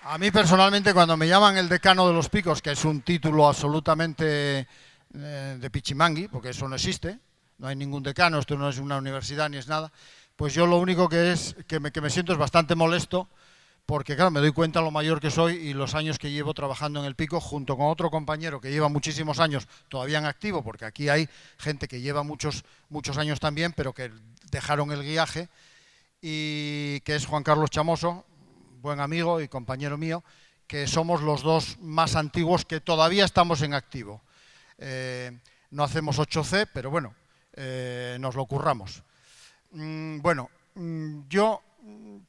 A mí personalmente cuando me llaman el decano de los picos, que es un título absolutamente de pichimangui, porque eso no existe, no hay ningún decano, esto no es una universidad ni es nada, pues yo lo único que es que me siento es bastante molesto, porque claro, me doy cuenta lo mayor que soy y los años que llevo trabajando en el pico, junto con otro compañero que lleva muchísimos años todavía en activo, porque aquí hay gente que lleva muchos años también, pero que dejaron el guiaje, y que es Juan Carlos Chamoso, buen amigo y compañero mío, que somos los dos más antiguos que todavía estamos en activo. Eh, no hacemos 8C, pero bueno, nos lo curramos. Bueno, yo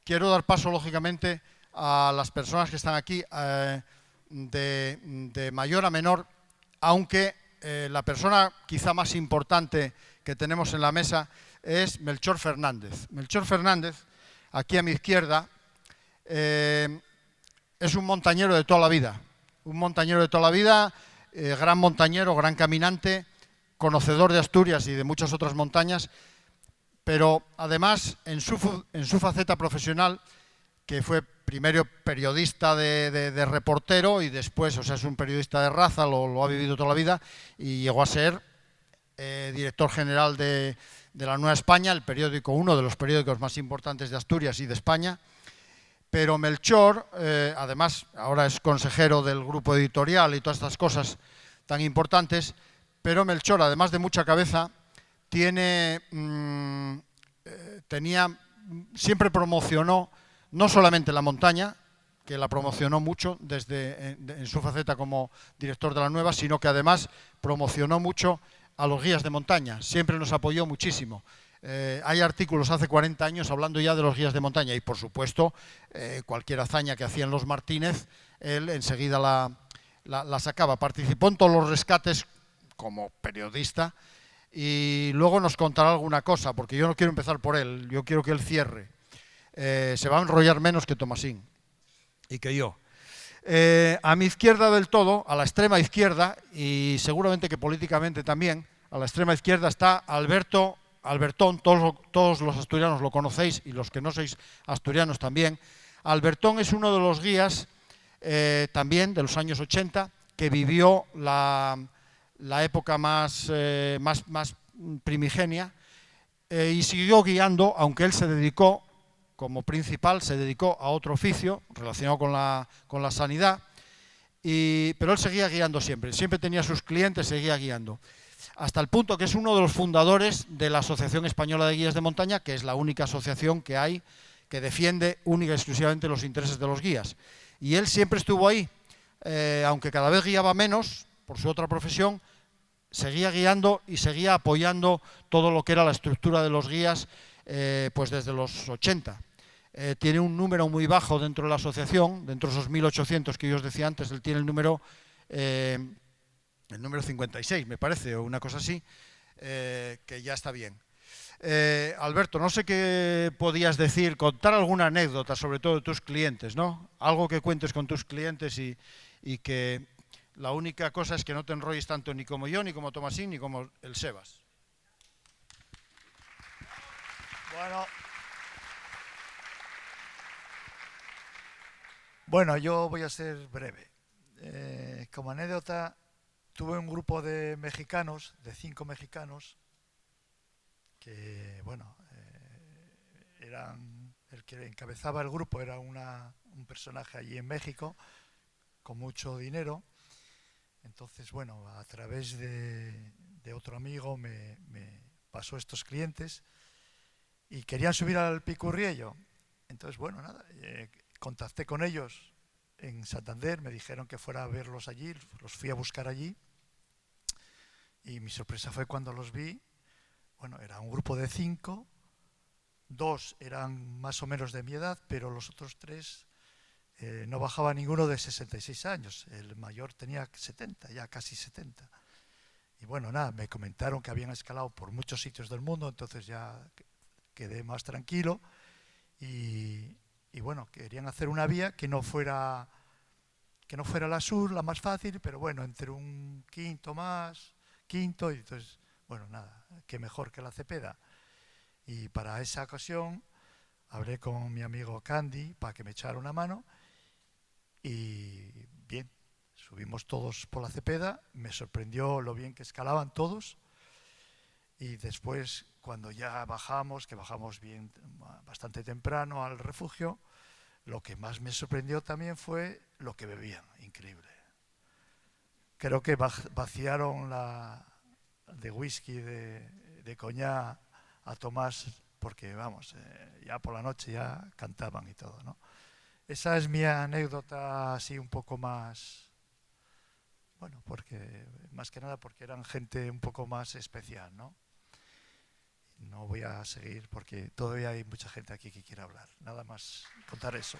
quiero dar paso, lógicamente, a las personas que están aquí de mayor a menor, aunque la persona quizá más importante que tenemos en la mesa es Melchor Fernández. Melchor Fernández, aquí a mi izquierda, es un montañero de toda la vida. Un montañero de toda la vida, gran montañero, gran caminante, conocedor de Asturias y de muchas otras montañas, pero además en su faceta profesional, que fue primero periodista de reportero y después, o sea, es un periodista de raza, lo ha vivido toda la vida y llegó a ser director general de la Nueva España, el periódico, uno de los periódicos más importantes de Asturias y de España. Pero Melchor, además, ahora es consejero del grupo editorial y todas estas cosas tan importantes, pero Melchor, además de mucha cabeza, siempre promocionó no solamente la montaña, que la promocionó mucho en su faceta como director de la Nueva, sino que además promocionó mucho a los guías de montaña, siempre nos apoyó muchísimo. Hay artículos hace 40 años hablando ya de los guías de montaña y, por supuesto, cualquier hazaña que hacían los Martínez, él enseguida la sacaba. Participó en todos los rescates como periodista y luego nos contará alguna cosa, porque yo no quiero empezar por él, yo quiero que él cierre. Se va a enrollar menos que Tomasín y que yo. A mi izquierda del todo, a la extrema izquierda, y seguramente que políticamente también, a la extrema izquierda está Albertón, todos los asturianos lo conocéis y los que no sois asturianos también. Albertón es uno de los guías también de los años 80 que vivió la época más primigenia y siguió guiando, aunque él se dedicó como principal, se dedicó a otro oficio relacionado con la sanidad, pero él seguía guiando siempre tenía sus clientes, seguía guiando. Hasta el punto que es uno de los fundadores de la Asociación Española de Guías de Montaña, que es la única asociación que hay que defiende única y exclusivamente los intereses de los guías. Y él siempre estuvo ahí, aunque cada vez guiaba menos por su otra profesión, seguía guiando y seguía apoyando todo lo que era la estructura de los guías, pues desde los 80. Tiene un número muy bajo dentro de la asociación, dentro de esos 1.800 que yo os decía antes, él tiene el número 56, me parece, o una cosa así, que ya está bien. Alberto, no sé qué podías decir, contar alguna anécdota sobre todo de tus clientes, ¿no? Algo que cuentes con tus clientes y que la única cosa es que no te enrolles tanto ni como yo, ni como Tomasín, ni como el Sebas. Bueno, bueno, yo voy a ser breve. Como anécdota, tuve un grupo de mexicanos, de 5 mexicanos, que, bueno, el que encabezaba el grupo era un personaje allí en México, con mucho dinero. Entonces, bueno, a través de otro amigo me pasó estos clientes y querían subir al Picurriello. Entonces, bueno, nada, contacté con ellos en Santander, me dijeron que fuera a verlos allí, los fui a buscar allí y mi sorpresa fue cuando los vi. Bueno, era un grupo de 5, 2 eran más o menos de mi edad, pero los otros 3 no bajaba ninguno de 66 años. El mayor tenía 70, ya casi 70. Y bueno, nada, me comentaron que habían escalado por muchos sitios del mundo, entonces ya quedé más tranquilo. Y bueno, querían hacer una vía que no fuera la sur, la más fácil, pero bueno, entre un quinto, y entonces, bueno, nada, qué mejor que la Cepeda. Y para esa ocasión hablé con mi amigo Candy para que me echara una mano y bien, subimos todos por la Cepeda, me sorprendió lo bien que escalaban todos, y después cuando ya bajamos, que bajamos bien bastante temprano al refugio, lo que más me sorprendió también fue lo que bebían, increíble. Creo que vaciaron la de whisky, de coñac a Tomás, porque vamos, ya por la noche ya cantaban y todo, ¿no? Esa es mi anécdota así un poco más, bueno, porque más que nada porque eran gente un poco más especial, ¿no? No voy a seguir porque todavía hay mucha gente aquí que quiere hablar. Nada más contar eso.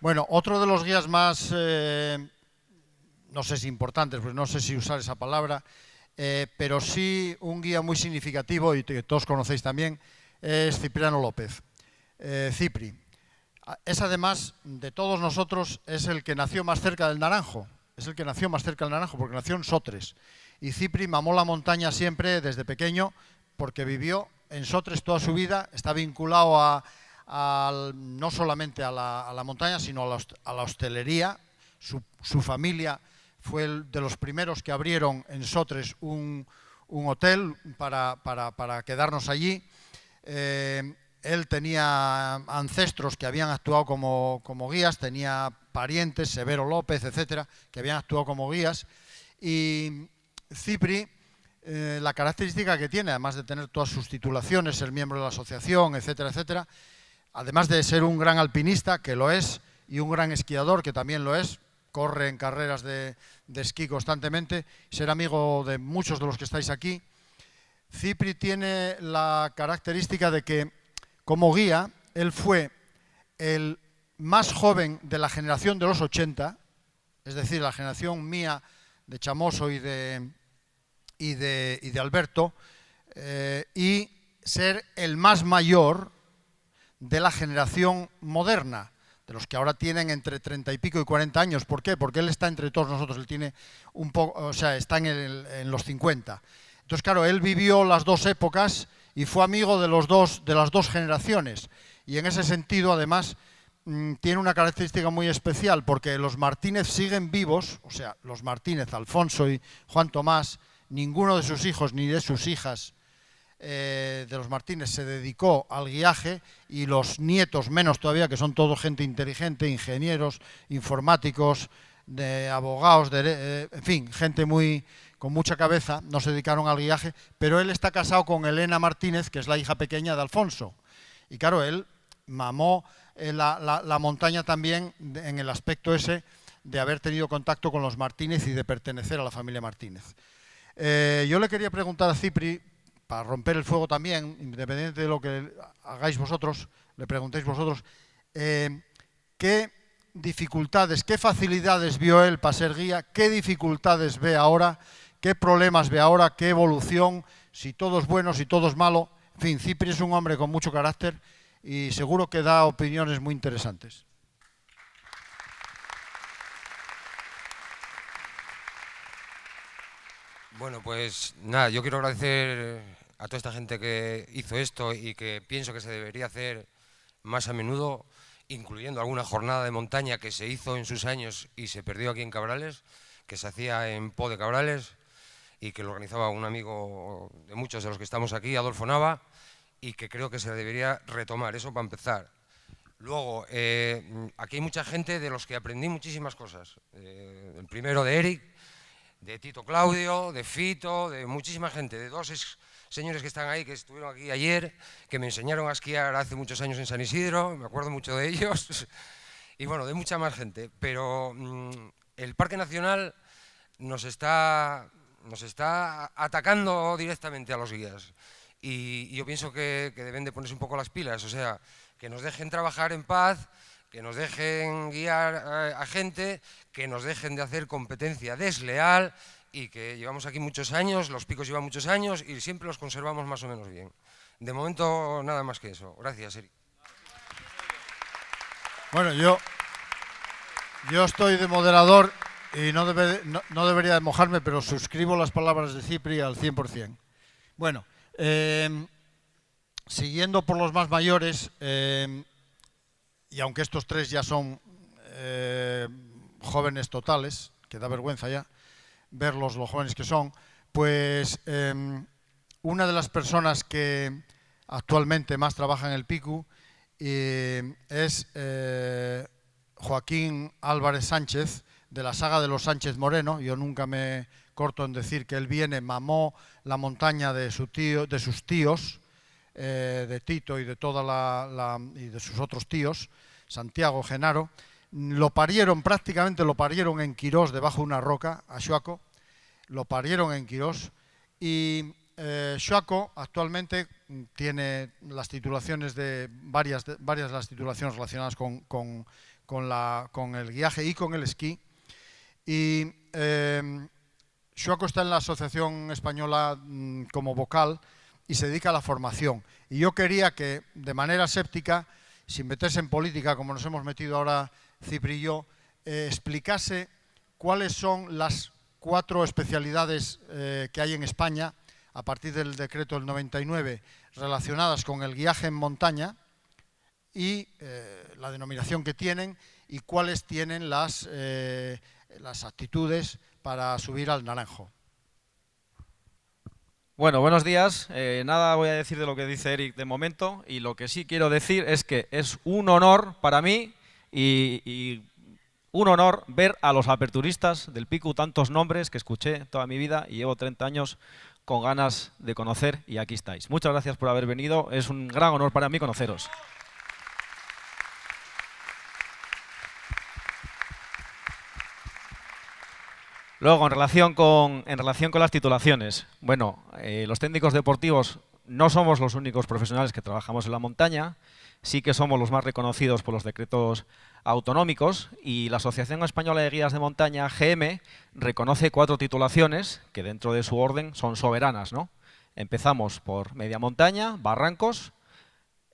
Bueno, otro de los guías más, no sé si importantes, pues no sé si usar esa palabra, pero sí un guía muy significativo y que todos conocéis también, es Cipriano López. Cipri. Es además, de todos nosotros, es el que nació más cerca del Naranjo. Es el que nació más cerca del Naranjo, porque nació en Sotres. Y Cipri mamó la montaña siempre, desde pequeño, porque vivió en Sotres toda su vida, está vinculado no solamente a la montaña, sino a la hostelería. Su familia fue de los primeros que abrieron en Sotres un hotel para quedarnos allí. Él tenía ancestros que habían actuado como guías, tenía parientes, Severo López, etcétera, que habían actuado como guías. Y Cipri, la característica que tiene, además de tener todas sus titulaciones, ser miembro de la asociación, etcétera, etcétera, además de ser un gran alpinista, que lo es, y un gran esquiador, que también lo es, corre en carreras de esquí constantemente, ser amigo de muchos de los que estáis aquí. Cipri tiene la característica de que, como guía, él fue el más joven de la generación de los 80, es decir, la generación mía, de Chamoso y de Alberto, y ser el más mayor de la generación moderna, de los que ahora tienen entre 30 y pico y 40 años. ¿Por qué? Porque él está entre todos nosotros, él tiene un poco, o sea, está en los 50. Entonces, claro, él vivió las dos épocas y fue amigo de las dos generaciones. Y en ese sentido, además, tiene una característica muy especial, porque los Martínez siguen vivos, o sea, los Martínez, Alfonso y Juan Tomás, ninguno de sus hijos ni de sus hijas de los Martínez se dedicó al guiaje, y los nietos menos todavía, que son todo gente inteligente, ingenieros, informáticos, abogados, en fin, gente con mucha cabeza, no se dedicaron al guiaje, pero él está casado con Elena Martínez, que es la hija pequeña de Alfonso. Y claro, él mamó la montaña también en el aspecto ese de haber tenido contacto con los Martínez y de pertenecer a la familia Martínez. Yo le quería preguntar a Cipri, para romper el fuego también, independiente de lo que hagáis vosotros, le preguntéis vosotros, ¿qué dificultades, qué facilidades vio él para ser guía? ¿Qué dificultades ve ahora? ¿Qué problemas ve ahora? ¿Qué evolución? Si todo es bueno, si todo es malo. En fin, Cipri es un hombre con mucho carácter y seguro que da opiniones muy interesantes. Bueno, pues nada, yo quiero agradecer a toda esta gente que hizo esto y que pienso que se debería hacer más a menudo, incluyendo alguna jornada de montaña que se hizo en sus años y se perdió aquí en Cabrales, que se hacía en Po de Cabrales y que lo organizaba un amigo de muchos de los que estamos aquí, Adolfo Nava, y que creo que se debería retomar, eso para empezar. Luego, aquí hay mucha gente de los que aprendí muchísimas cosas. El primero de Eric, de Tito Claudio, de Fito, de muchísima gente, de dos señores que están ahí, que estuvieron aquí ayer, que me enseñaron a esquiar hace muchos años en San Isidro, me acuerdo mucho de ellos, y bueno, de mucha más gente. Pero el Parque Nacional nos está atacando directamente a los guías. Y yo pienso que deben de ponerse un poco las pilas, o sea, que nos dejen trabajar en paz, que nos dejen guiar a gente, que nos dejen de hacer competencia desleal, y que llevamos aquí muchos años, los picos llevan muchos años y siempre los conservamos más o menos bien. De momento, nada más que eso. Gracias, Eric. Bueno, yo estoy de moderador y no debería de mojarme, pero suscribo las palabras de Cipri al 100%. Bueno, siguiendo por los más mayores, y aunque estos tres ya son jóvenes totales, que da vergüenza ya verlos lo jóvenes que son, pues una de las personas que actualmente más trabaja en el PICU es Joaquín Álvarez Sánchez, de la saga de los Sánchez Moreno. Yo nunca me corto en decir que él mamó la montaña de sus tíos, de Tito y de y de sus otros tíos, Santiago, Genaro. Prácticamente lo parieron en Quirós, debajo de una roca, a Xoaco. Lo parieron en Quirós y Xoaco actualmente tiene las titulaciones varias de las titulaciones relacionadas con el guiaje y con el esquí. Y Xoaco está en la Asociación Española como vocal y se dedica a la formación. Y yo quería que, de manera séptica, sin meterse en política, como nos hemos metido ahora Cipri y yo, explicase cuáles son las 4 especialidades que hay en España a partir del decreto del 99 relacionadas con el guiaje en montaña y la denominación que tienen y cuáles tienen las actitudes para subir al Naranjo. Bueno, buenos días. Nada voy a decir de lo que dice Eric de momento, y lo que sí quiero decir es que es un honor para mí y un honor ver a los aperturistas del PICU, tantos nombres que escuché toda mi vida y llevo 30 años con ganas de conocer, y aquí estáis. Muchas gracias por haber venido, es un gran honor para mí conoceros. Luego, en relación con las titulaciones, bueno, los técnicos deportivos no somos los únicos profesionales que trabajamos en la montaña, sí que somos los más reconocidos por los decretos autonómicos, y la Asociación Española de Guías de Montaña, GM, reconoce 4 titulaciones que dentro de su orden son soberanas, ¿no? Empezamos por media montaña, barrancos,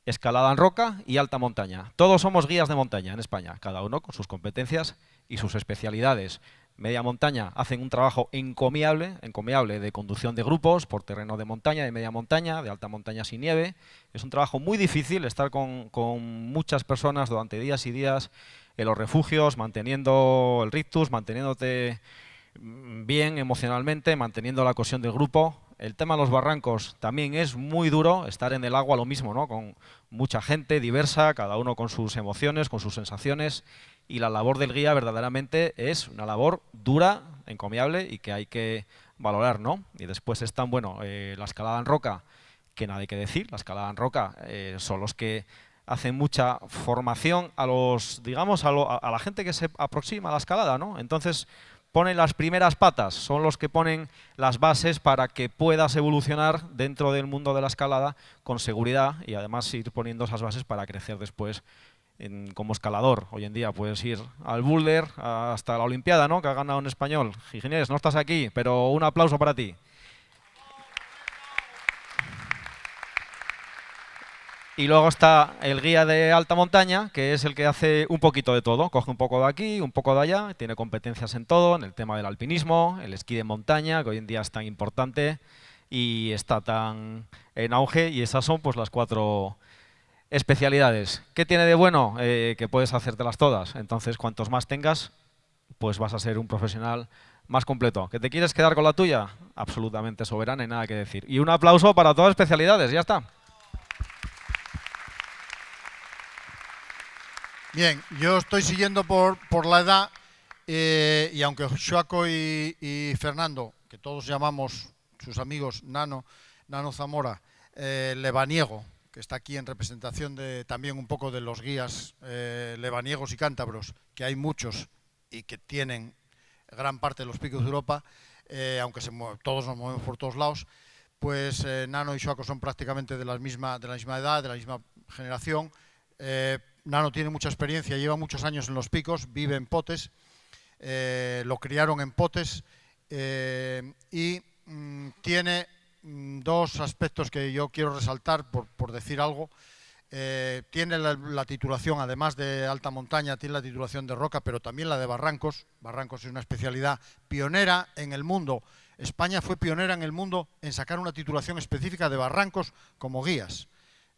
escalada en roca y alta montaña. Todos somos guías de montaña en España, cada uno con sus competencias y sus especialidades. Media montaña hacen un trabajo encomiable de conducción de grupos por terreno de montaña, de media montaña, de alta montaña sin nieve. Es un trabajo muy difícil estar con muchas personas durante días y días en los refugios, manteniendo el rictus, manteniéndote bien emocionalmente, manteniendo la cohesión del grupo. El tema de los barrancos también es muy duro, estar en el agua lo mismo, ¿no? Con mucha gente diversa, cada uno con sus emociones, con sus sensaciones. Y la labor del guía verdaderamente es una labor dura, encomiable y que hay que valorar, ¿no? Y después están, bueno, la escalada en roca, que nada hay que decir. La escalada en roca son los que hacen mucha formación a los, digamos, a la gente que se aproxima a la escalada, ¿no? Entonces ponen las primeras patas, son los que ponen las bases para que puedas evolucionar dentro del mundo de la escalada con seguridad y además ir poniendo esas bases para crecer después como escalador. Hoy en día puedes ir al boulder hasta la Olimpiada, ¿no? Que ha ganado un español. Ginés, no estás aquí, pero un aplauso para ti. Y luego está el guía de alta montaña, que es el que hace un poquito de todo. Coge un poco de aquí, un poco de allá, tiene competencias en todo, en el tema del alpinismo, el esquí de montaña, que hoy en día es tan importante y está tan en auge, y esas son pues las 4 especialidades. ¿Qué tiene de bueno? Que puedes hacértelas todas. Entonces, cuantos más tengas, pues vas a ser un profesional más completo. ¿Que te quieres quedar con la tuya? Absolutamente soberana y nada que decir. Y un aplauso para todas las especialidades, ya está. Bien, yo estoy siguiendo por la edad y aunque Xoaco y Fernando, que todos llamamos sus amigos Nano Zamora, lebaniego, que está aquí en representación de también un poco de los guías lebaniegos y cántabros, que hay muchos y que tienen gran parte de los picos de Europa, aunque todos nos movemos por todos lados, pues Nano y Xoaco son prácticamente de la misma edad, de la misma generación. Nano tiene mucha experiencia, lleva muchos años en los picos, vive en Potes, lo criaron en Potes y tiene 2 aspectos que yo quiero resaltar por decir algo. Tiene la titulación, además de alta montaña, tiene la titulación de roca, pero también la de barrancos. Barrancos es una especialidad pionera en el mundo. España fue pionera en el mundo en sacar una titulación específica de barrancos como guías.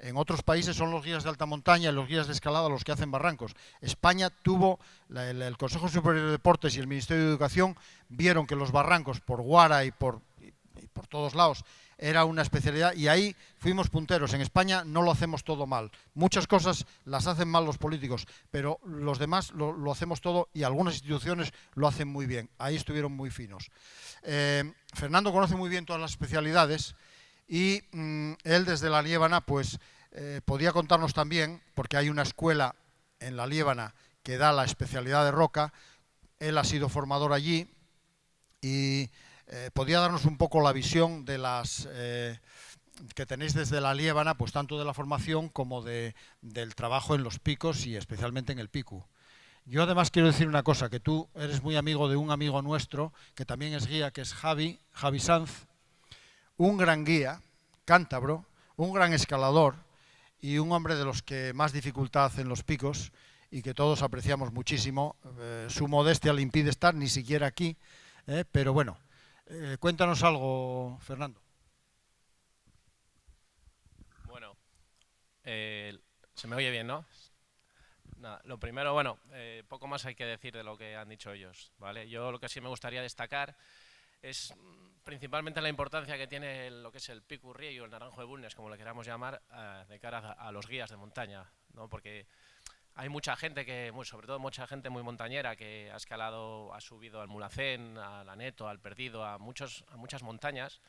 En otros países son los guías de alta montaña y los guías de escalada los que hacen barrancos. España tuvo, el Consejo Superior de Deportes y el Ministerio de Educación vieron que los barrancos por Guara y por todos lados era una especialidad y ahí fuimos punteros. En España no lo hacemos todo mal. Muchas cosas las hacen mal los políticos, pero los demás lo hacemos todo y algunas instituciones lo hacen muy bien. Ahí estuvieron muy finos. Fernando conoce muy bien todas las especialidades y él desde la Liébana pues podía contarnos también, porque hay una escuela en la Liébana que da la especialidad de roca. Él ha sido formador allí y podía darnos un poco la visión de las que tenéis desde la Liébana, pues tanto de la formación como del trabajo en los picos y especialmente en el Picu. Yo además quiero decir una cosa, que tú eres muy amigo de un amigo nuestro, que también es guía, que es Javi Sanz, un gran guía, cántabro, un gran escalador y un hombre de los que más dificultad en los picos y que todos apreciamos muchísimo. Su modestia le impide estar ni siquiera aquí, pero bueno. Cuéntanos algo, Fernando. Bueno, se me oye bien, ¿no? Nada, lo primero, bueno, poco más hay que decir de lo que han dicho ellos, ¿vale? Yo lo que sí me gustaría destacar es principalmente la importancia que tiene lo que es el Picu Riello, el Naranjo de Bulnes, como le queramos llamar, de cara a los guías de montaña, ¿no? Porque hay mucha gente sobre todo mucha gente muy montañera que ha escalado, ha subido al Mulhacén, al Aneto, al Perdido, a muchas montañas,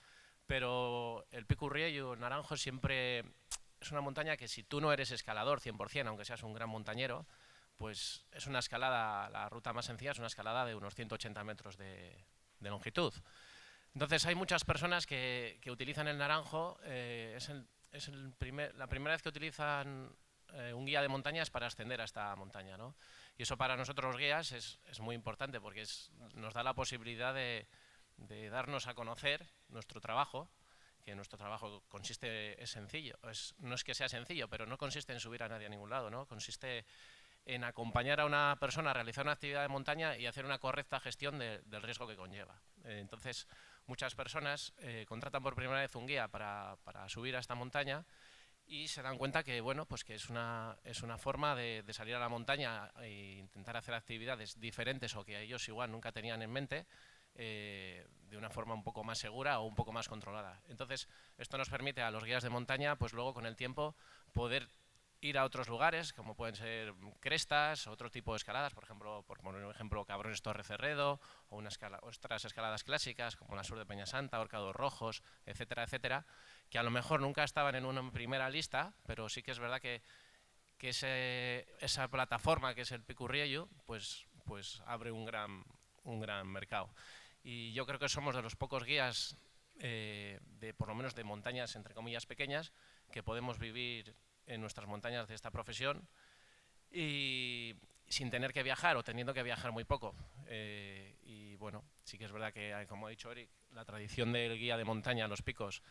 pero el Picu Riello, el Naranjo, siempre es una montaña que si tú no eres escalador 100%, aunque seas un gran montañero, pues es una escalada, la ruta más sencilla es una escalada de unos 180 metros de longitud. Entonces hay muchas personas que utilizan el Naranjo, la primera vez que utilizan un guía de montaña es para ascender a esta montaña, ¿no? Y eso para nosotros los guías es muy importante porque nos da la posibilidad de darnos a conocer nuestro trabajo, que nuestro trabajo es sencillo, no es que sea sencillo, pero no consiste en subir a nadie a ningún lado, ¿no? Consiste en acompañar a una persona a realizar una actividad de montaña y hacer una correcta gestión del riesgo que conlleva. Entonces, muchas personas contratan por primera vez un guía para subir a esta montaña y se dan cuenta que, bueno, pues que es una forma de salir a la montaña e intentar hacer actividades diferentes o que ellos igual nunca tenían en mente, de una forma un poco más segura o un poco más controlada. Entonces, esto nos permite a los guías de montaña, pues luego con el tiempo, poder ir a otros lugares, como pueden ser crestas, otro tipo de escaladas, por ejemplo, por poner un ejemplo, Cabrones Torre Cerredo, o otras escaladas clásicas, como la Sur de Peñasanta, Horcados Rojos, etcétera, etcétera, que a lo mejor nunca estaban en una primera lista, pero sí que es verdad que esa plataforma que es el Picu Riello, pues abre un gran mercado. Y yo creo que somos de los pocos guías, por lo menos de montañas, entre comillas, pequeñas, que podemos vivir en nuestras montañas de esta profesión y sin tener que viajar o teniendo que viajar muy poco. Y bueno, sí que es verdad que, como ha dicho Eric, la tradición del guía de montaña a los picos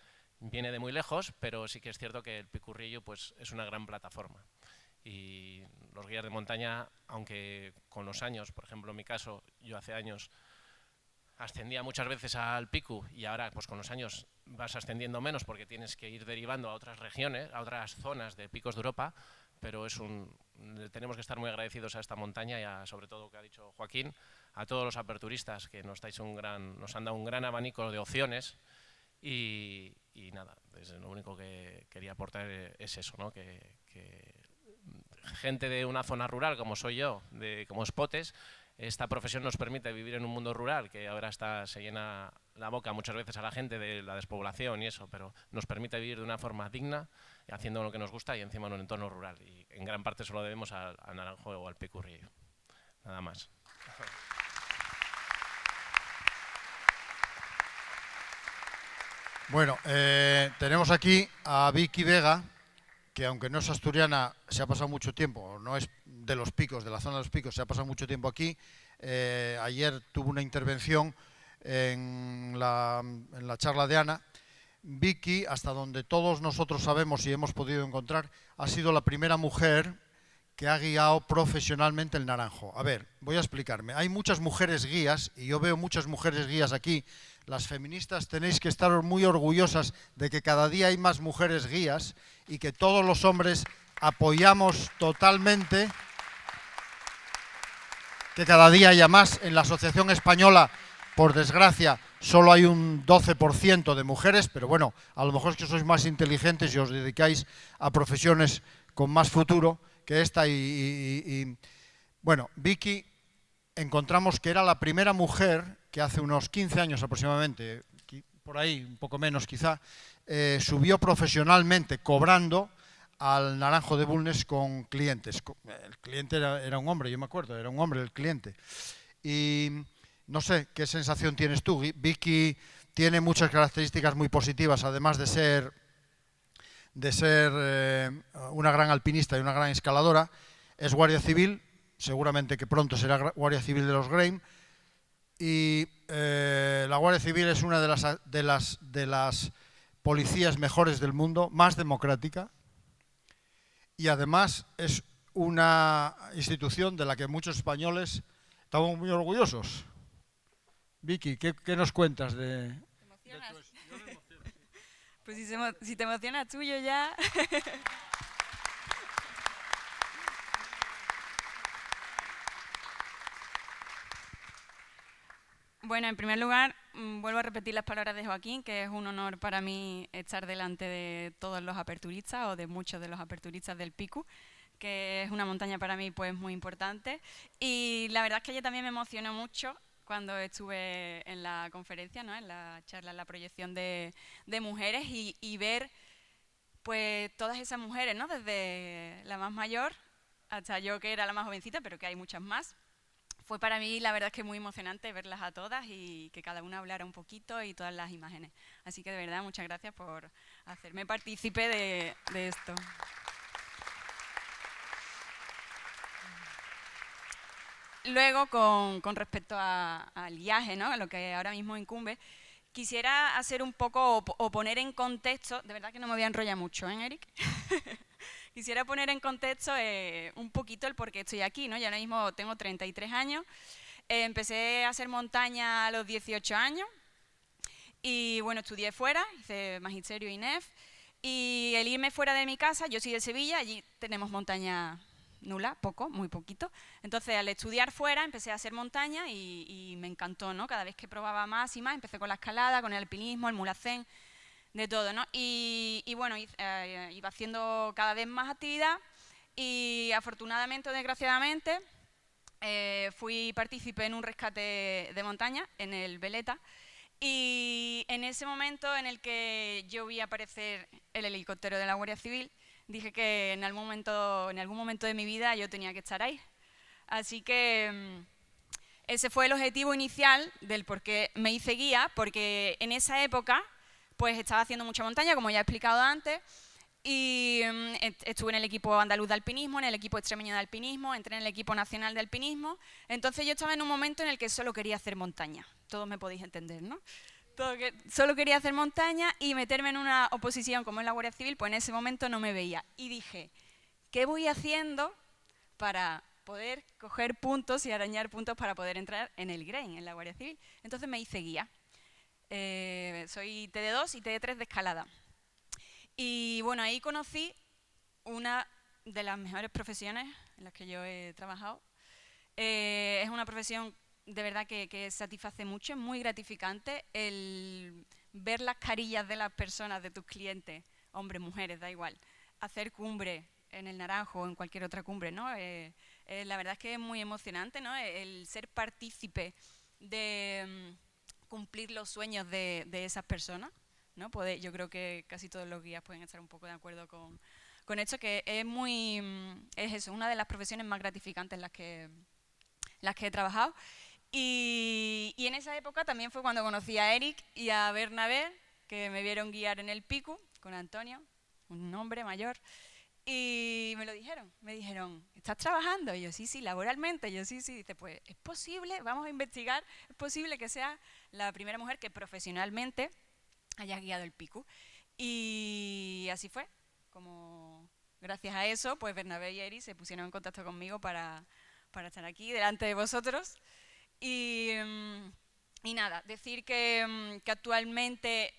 viene de muy lejos, pero sí que es cierto que el Picu Riello pues, es una gran plataforma. Y los guías de montaña, aunque con los años, por ejemplo en mi caso, yo hace años ascendía muchas veces al Picu y ahora pues con los años vas ascendiendo menos porque tienes que ir derivando a otras regiones, a otras zonas de picos de Europa, pero tenemos que estar muy agradecidos a esta montaña y sobre todo, lo que ha dicho Joaquín, a todos los aperturistas que nos han dado un gran abanico de opciones y nada, lo único que quería aportar es eso, ¿no? que gente de una zona rural como soy yo, como Spotes, esta profesión nos permite vivir en un mundo rural que ahora se llena la boca muchas veces a la gente de la despoblación y eso, pero nos permite vivir de una forma digna, haciendo lo que nos gusta y encima en un entorno rural. Y en gran parte se lo debemos al Naranjo o al Picu Riello. Nada más. Bueno, tenemos aquí a Vicky Vega, que aunque no es asturiana, se ha pasado mucho tiempo, no es de los picos, de la zona de los picos, se ha pasado mucho tiempo aquí. Ayer tuvo una intervención en la charla de Ana. Vicky, hasta donde todos nosotros sabemos y hemos podido encontrar, ha sido la primera mujer que ha guiado profesionalmente el Naranjo. A ver, voy a explicarme. Hay muchas mujeres guías, y yo veo muchas mujeres guías aquí. las feministas tenéis que estar muy orgullosas de que cada día hay más mujeres guías y que todos los hombres apoyamos totalmente que cada día haya más. En la Asociación Española, por desgracia, solo hay un 12% de mujeres, pero bueno, a lo mejor es que sois más inteligentes y os dedicáis a profesiones con más futuro que esta. Bueno, Vicky, encontramos que era la primera mujer que hace unos 15 años aproximadamente, por ahí, un poco menos quizá, subió profesionalmente, cobrando al Naranjo de Bulnes con clientes. El cliente era un hombre, yo me acuerdo, era un hombre el cliente. Y no sé, ¿qué sensación tienes tú? Vicky tiene muchas características muy positivas, además de ser una gran alpinista y una gran escaladora. Es guardia civil, seguramente que pronto será guardia civil de los Graham. Y la Guardia Civil es una de las policías mejores del mundo, más democrática. Y además es una institución de la que muchos españoles estamos muy orgullosos. Vicky, ¿qué nos cuentas de...? ¿Te emocionas? Yo me emociono. Pues si te emocionas tú, yo ya... Bueno, en primer lugar, vuelvo a repetir las palabras de Joaquín, que es un honor para mí estar delante de todos los aperturistas o de muchos de los aperturistas del Picu, que es una montaña para mí pues muy importante. Y la verdad es que ella también me emocionó mucho cuando estuve en la conferencia, ¿no? En la charla, en la proyección de mujeres y ver pues todas esas mujeres, ¿no? Desde la más mayor hasta yo que era la más jovencita, pero que hay muchas más. Fue para mí, la verdad es que muy emocionante verlas a todas y que cada una hablara un poquito y todas las imágenes. Así que de verdad, muchas gracias por hacerme partícipe de esto. Luego, con respecto al guiaje, ¿no? Lo que ahora mismo incumbe, quisiera hacer un poco o poner en contexto, de verdad que no me voy a enrollar mucho, ¿eh, Eric? Quisiera poner en contexto un poquito el por qué estoy aquí, ¿no? Yo ahora mismo tengo 33 años, empecé a hacer montaña a los 18 años y bueno, estudié fuera, hice magisterio INEF y el irme fuera de mi casa, yo soy de Sevilla, allí tenemos montaña nula, muy poquito. Entonces al estudiar fuera empecé a hacer montaña y me encantó, ¿no? Cada vez que probaba más y más, empecé con la escalada, con el alpinismo, el mulacén, de todo, ¿no? Y bueno, iba haciendo cada vez más actividad y afortunadamente o desgraciadamente fui partícipe en un rescate de montaña en el Veleta y en ese momento en el que yo vi aparecer el helicóptero de la Guardia Civil, dije que en algún momento de mi vida yo tenía que estar ahí. Así que ese fue el objetivo inicial del por qué me hice guía, porque en esa época pues estaba haciendo mucha montaña, como ya he explicado antes, y estuve en el equipo andaluz de alpinismo, en el equipo extremeño de alpinismo, entré en el equipo nacional de alpinismo, entonces yo estaba en un momento en el que solo quería hacer montaña, todos me podéis entender, ¿no? Solo quería hacer montaña y meterme en una oposición como es la Guardia Civil, pues en ese momento no me veía. Y dije, ¿qué voy haciendo para poder coger puntos y arañar puntos para poder entrar en el GRAIN, en la Guardia Civil? Entonces me hice guía. Soy TD2 y TD3 de escalada. Y bueno, ahí conocí una de las mejores profesiones en las que yo he trabajado. Es una profesión de verdad que satisface mucho, es muy gratificante el ver las carillas de las personas, de tus clientes, hombres, mujeres, da igual, hacer cumbre en el Naranjo o en cualquier otra cumbre, ¿no? La verdad es que es muy emocionante, ¿no? El ser partícipe de cumplir los sueños de esas personas, ¿no? Yo creo que casi todos los guías pueden estar un poco de acuerdo con esto, que es eso, una de las profesiones más gratificantes en las que he trabajado. Y en esa época también fue cuando conocí a Eric y a Bernabé, que me vieron guiar en el Picu con Antonio, un hombre mayor, y me dijeron, ¿estás trabajando? Y yo, sí, laboralmente. Y yo, sí. Dice, pues es posible, vamos a investigar, es posible que sea la primera mujer que profesionalmente haya guiado el Picu. Y así fue, como gracias a eso, pues Bernabé y Eric se pusieron en contacto conmigo para estar aquí delante de vosotros. Y Y nada, decir que actualmente,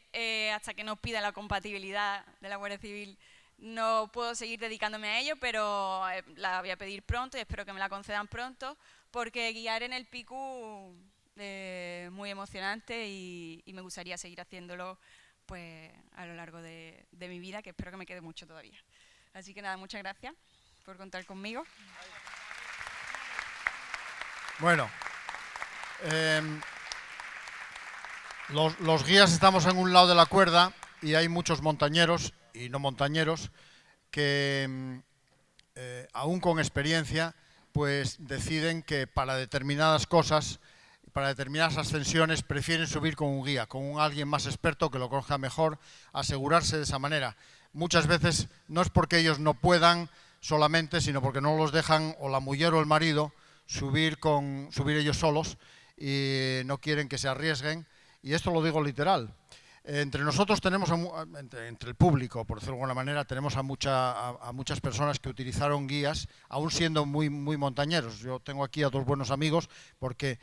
hasta que nos pida la compatibilidad de la Guardia Civil, no puedo seguir dedicándome a ello, pero la voy a pedir pronto y espero que me la concedan pronto, porque guiar en el PICU es muy emocionante y me gustaría seguir haciéndolo pues, a lo largo de mi vida, que espero que me quede mucho todavía. Así que nada, muchas gracias por contar conmigo. Bueno, los guías estamos en un lado de la cuerda y hay muchos montañeros y no montañeros que, aún con experiencia, pues deciden que para determinadas cosas, para determinadas ascensiones, prefieren subir con un guía, con alguien más experto que lo conozca mejor, asegurarse de esa manera. Muchas veces no es porque ellos no puedan solamente, sino porque no los dejan o la mujer o el marido subir ellos solos y no quieren que se arriesguen. Y esto lo digo literal. Entre nosotros tenemos, entre el público, por decirlo de alguna manera, tenemos a muchas personas que utilizaron guías, aún siendo muy montañeros. Yo tengo aquí a dos buenos amigos, porque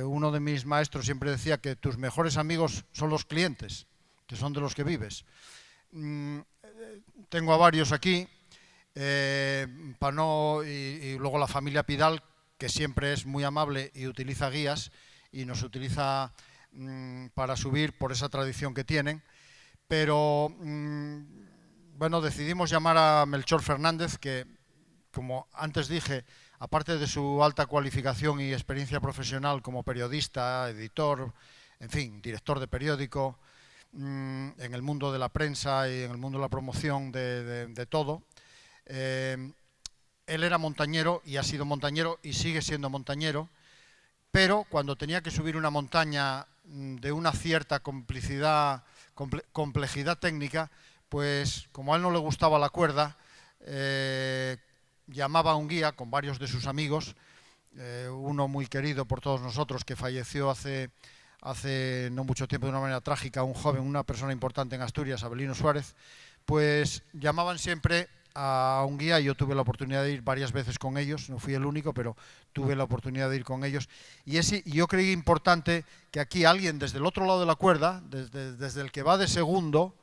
uno de mis maestros siempre decía que tus mejores amigos son los clientes, que son de los que vives. Tengo a varios aquí, y luego la familia Pidal, que siempre es muy amable y utiliza guías, y nos utiliza para subir por esa tradición que tienen, pero bueno, decidimos llamar a Melchor Fernández, que, como antes dije, aparte de su alta cualificación y experiencia profesional como periodista, editor, en fin, director de periódico, en el mundo de la prensa y en el mundo de la promoción de todo, él era montañero y ha sido montañero y sigue siendo montañero, pero cuando tenía que subir una montaña de una cierta complejidad técnica, pues como a él no le gustaba la cuerda, llamaba a un guía con varios de sus amigos, uno muy querido por todos nosotros que falleció hace no mucho tiempo de una manera trágica, un joven, una persona importante en Asturias, Abelino Suárez, pues llamaban siempre a un guía y yo tuve la oportunidad de ir varias veces con ellos, no fui el único, pero tuve la oportunidad de ir con ellos. Y yo creí importante que aquí alguien desde el otro lado de la cuerda, desde el que va de segundo,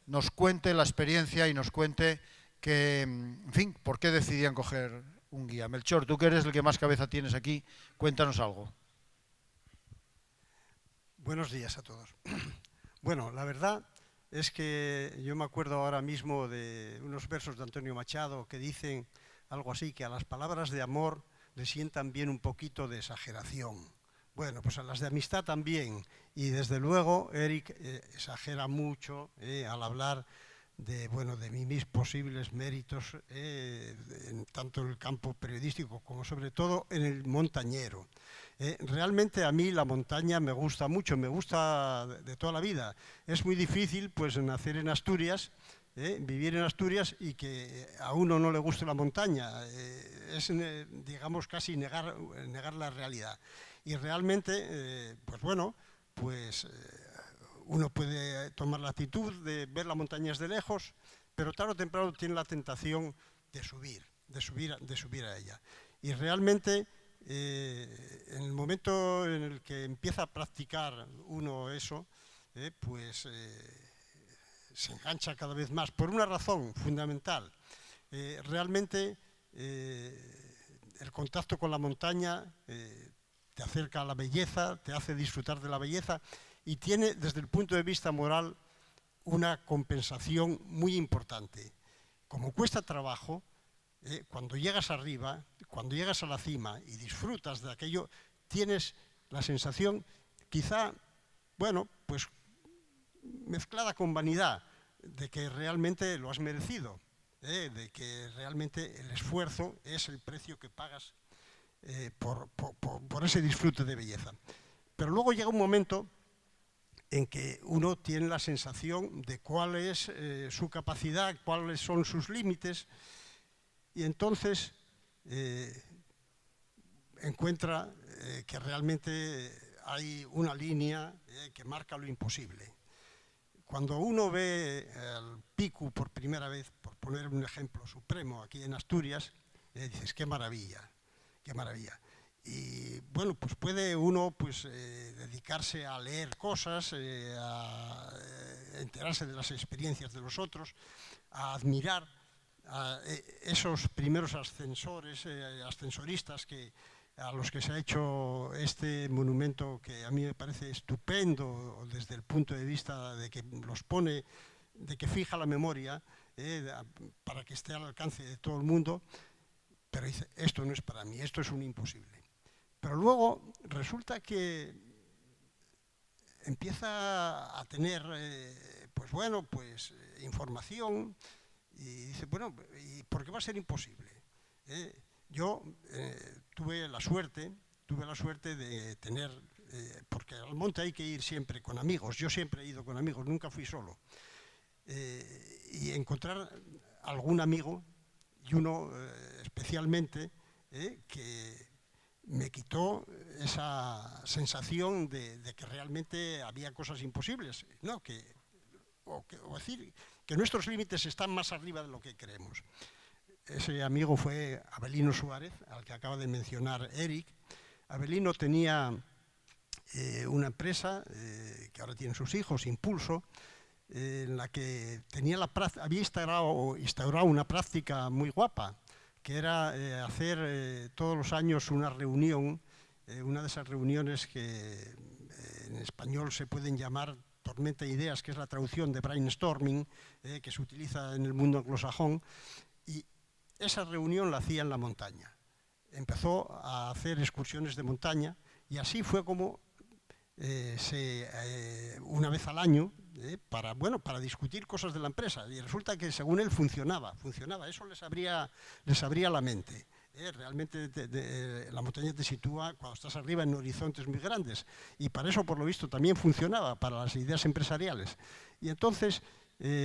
nos cuente la experiencia y nos cuente que, en fin, por qué decidían coger un guía. Melchor, tú que eres el que más cabeza tienes aquí, cuéntanos algo. Buenos días a todos. Bueno, la verdad es que yo me acuerdo ahora mismo de unos versos de Antonio Machado que dicen algo así, que a las palabras de amor le sientan bien un poquito de exageración. Bueno, pues a las de amistad también. Y desde luego Eric exagera mucho al hablar de mis posibles méritos, tanto en el campo periodístico como sobre todo en el montañero. Realmente a mí la montaña me gusta mucho, me gusta de toda la vida. Es muy difícil pues nacer en Asturias, vivir en Asturias y que a uno no le guste la montaña. Es, digamos, casi negar la realidad. Y realmente, uno puede tomar la actitud de ver las montañas de lejos, pero tarde o temprano tiene la tentación de subir a ella. Y realmente, en el momento en el que empieza a practicar uno eso, se engancha cada vez más, por una razón fundamental. Realmente, el contacto con la montaña te acerca a la belleza, te hace disfrutar de la belleza, y tiene, desde el punto de vista moral, una compensación muy importante. Como cuesta trabajo, cuando llegas arriba, cuando llegas a la cima y disfrutas de aquello, tienes la sensación, quizá, mezclada con vanidad, de que realmente lo has merecido, de que realmente el esfuerzo es el precio que pagas por ese disfrute de belleza. Pero luego llega un momento en que uno tiene la sensación de cuál es su capacidad, cuáles son sus límites, y entonces encuentra que realmente hay una línea que marca lo imposible. Cuando uno ve el PICU por primera vez, por poner un ejemplo supremo aquí en Asturias, dices, qué maravilla, qué maravilla. y bueno, pues puede uno pues, dedicarse a leer cosas, a enterarse de las experiencias de los otros, a admirar a esos primeros ascensoristas a los que se ha hecho este monumento, que a mí me parece estupendo desde el punto de vista de que los pone, de que fija la memoria para que esté al alcance de todo el mundo, pero dice, esto no es para mí, esto es un imposible. Pero luego resulta que empieza a tener pues bueno, pues información y dice, bueno, ¿y por qué va a ser imposible? Yo tuve la suerte de tener, porque al monte hay que ir siempre con amigos, yo siempre he ido con amigos, nunca fui solo, y encontrar algún amigo, y uno especialmente, que me quitó esa sensación de que realmente había cosas imposibles, ¿no? O decir que nuestros límites están más arriba de lo que creemos. Ese amigo fue Avelino Suárez, al que acaba de mencionar Eric. Avelino tenía una empresa que ahora tienen sus hijos, Impulso, en la que había instaurado una práctica muy guapa, que era hacer todos los años una reunión, una de esas reuniones que en español se pueden llamar tormenta de ideas, que es la traducción de brainstorming, que se utiliza en el mundo anglosajón, y esa reunión la hacía en la montaña. Empezó a hacer excursiones de montaña y así fue como una vez al año, para discutir cosas de la empresa, y resulta que según él funcionaba, eso les abría la mente. Realmente la montaña te sitúa, cuando estás arriba, en horizontes muy grandes, y para eso, por lo visto, también funcionaba, para las ideas empresariales. Y entonces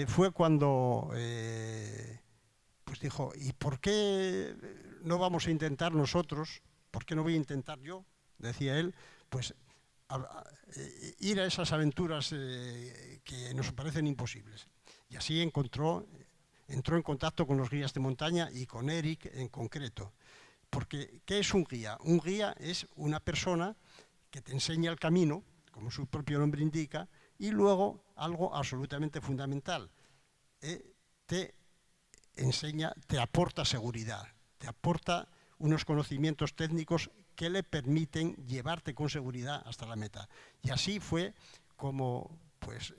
fue cuando pues dijo, ¿y por qué no vamos a intentar nosotros? ¿Por qué no voy a intentar yo? Decía él, pues ir a esas aventuras que nos parecen imposibles. Y así entró en contacto con los guías de montaña y con Eric en concreto. Porque, ¿qué es un guía? Un guía es una persona que te enseña el camino, como su propio nombre indica, y luego algo absolutamente fundamental, te aporta seguridad, te aporta unos conocimientos técnicos que le permiten llevarte con seguridad hasta la meta. Y así fue como pues,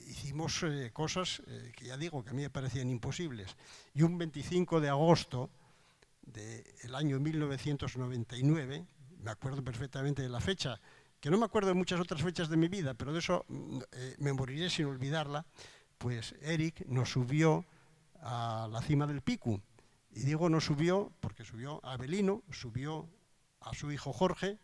hicimos cosas que ya digo que a mí me parecían imposibles. Y un 25 de agosto del año 1999, me acuerdo perfectamente de la fecha, que no me acuerdo de muchas otras fechas de mi vida, pero de eso me moriré sin olvidarla, pues Eric nos subió a la cima del Picu. Y digo nos subió porque subió a Avelino, subió a su hijo Jorge,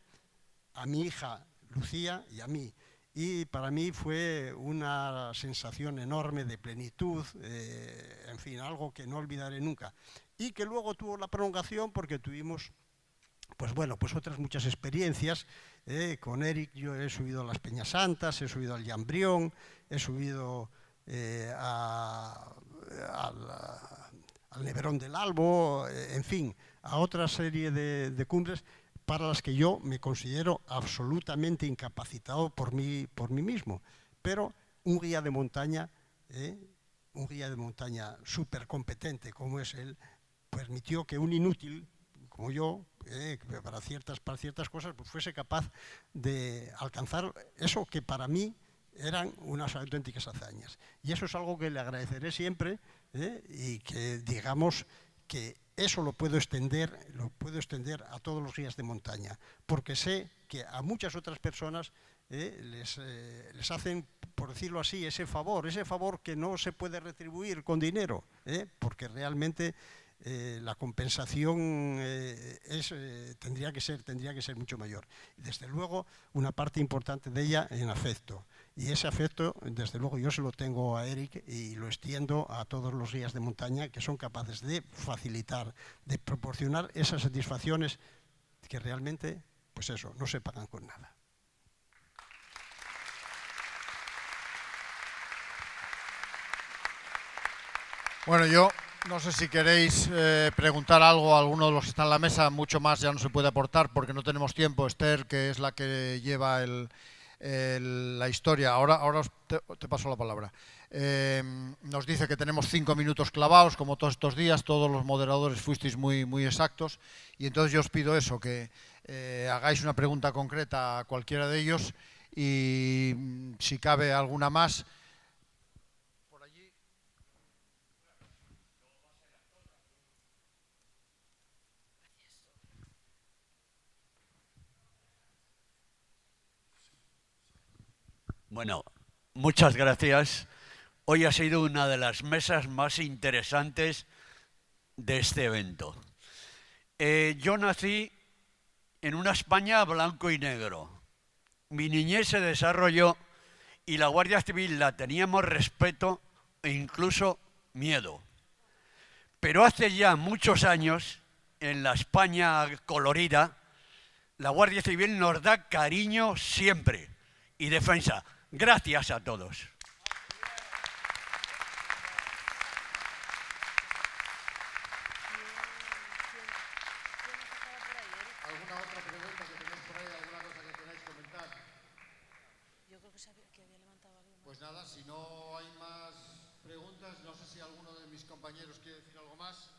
a mi hija Lucía y a mí. Y para mí fue una sensación enorme de plenitud, en fin, algo que no olvidaré nunca. Y que luego tuvo la prolongación porque tuvimos, pues bueno, pues otras muchas experiencias. Con Eric yo he subido a las Peñas Santas, he subido al Llambrión, he subido al Neverón del Albo, en fin, a otra serie de cumbres para las que yo me considero absolutamente incapacitado por mí mismo. Pero un guía de montaña súper competente como es él, permitió que un inútil como yo, para ciertas cosas, pues fuese capaz de alcanzar eso que para mí eran unas auténticas hazañas. Y eso es algo que le agradeceré siempre, y que digamos que eso lo puedo extender a todos los guías de montaña, porque sé que a muchas otras personas les hacen, por decirlo así, ese favor que no se puede retribuir con dinero, porque realmente la compensación tendría que ser mucho mayor. Y desde luego, una parte importante de ella en afecto. Y ese afecto, desde luego, yo se lo tengo a Eric y lo extiendo a todos los guías de montaña que son capaces de facilitar, de proporcionar esas satisfacciones que realmente, pues eso, no se pagan con nada. Bueno, yo No sé si queréis preguntar algo a alguno de los que están en la mesa, mucho más ya no se puede aportar porque no tenemos tiempo. Esther, que es la que lleva la historia, ahora te paso la palabra. Nos dice que tenemos 5 minutos clavados, como todos estos días, todos los moderadores fuisteis muy, muy exactos, y entonces yo os pido eso, que hagáis una pregunta concreta a cualquiera de ellos y si cabe alguna más. Bueno, muchas gracias. Hoy ha sido una de las mesas más interesantes de este evento. Yo nací en una España blanco y negro. Mi niñez se desarrolló y la Guardia Civil la teníamos respeto e incluso miedo. Pero hace ya muchos años, en la España colorida, la Guardia Civil nos da cariño siempre y defensa. Gracias a todos. ¿Alguna otra pregunta que tenéis por ahí? ¿Alguna cosa que queráis comentar? Yo creo que había levantado alguien más. Pues nada, si no hay más preguntas, no sé si alguno de mis compañeros quiere decir algo más.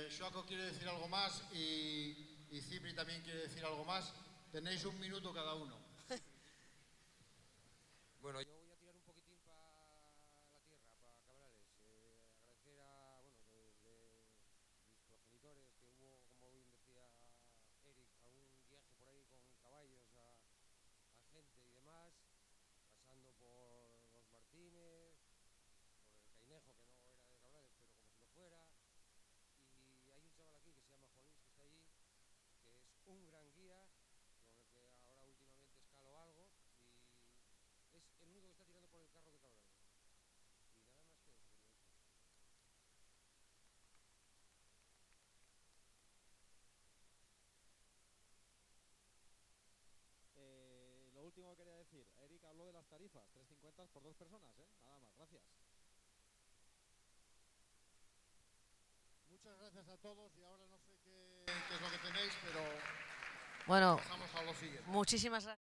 Xoaco quiere decir algo más y Cipri también quiere decir algo más. Tenéis 1 minuto cada uno. Bueno, yo voy a tirar un poquitín para la tierra, para Cabrales. Agradecer a, mis progenitores, que hubo, como bien decía Eric, algún viaje por ahí con caballos a gente y demás, pasando por los Martínez, por el Cainejo, que no era de Cabrales, pero como si lo fuera. Y hay un chaval aquí que se llama Juan Luis, que está allí, que es un gran guía, con el que ahora últimamente escalo algo, y es el único que está tirando por el carro de Cabrales. Y nada más que eso quería decir. Lo último que quería decir, Eric habló de las tarifas, 3,50 por 2 personas, nada más, gracias. Muchas gracias a todos y ahora no sé qué es lo que tenéis, pero Bueno, pasamos a lo siguiente. muchísimas gracias.